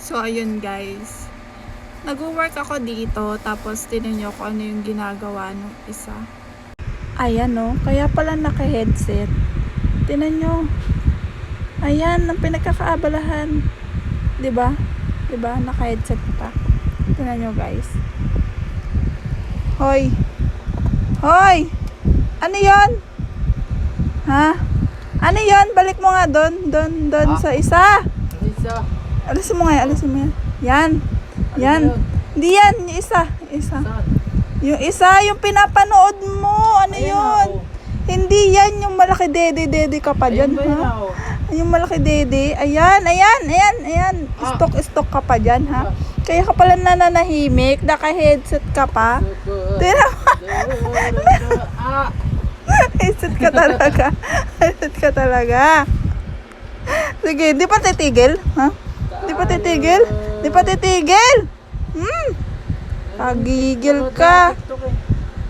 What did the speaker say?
So, ayun guys. Nag-work ako dito, tapos tinan nyo kung ano yung ginagawa ng isa. Ayan no, kaya pala naka-headset. Tinan nyo. Ayan, ang pinagkakaabalahan. Diba? Diba? Naka-headset pa. Tinan nyo guys. Hoy! Hoy! Ano yon? Ha? Ano yon? Balik mo nga doon. Doon sa isa. Isa. Alisin mo nga, alisin mo yan. Yan. Yan. Hindi yan, yung isa. Isa. Yung isa, yung pinapanood mo. Ano yun? Hindi yan, yung malaki dede ka pa dyan. Ha? Yung malaki dede. Ayan. Stok ka pa dyan, ha? Kaya ka pala nananahimik. Naka-headset ka pa. Tira mo. Headset ka talaga. Headset ka talaga. Sige, di pa titigil? Ha? Di pa titigil? Di pa titigil? Pagigil ka.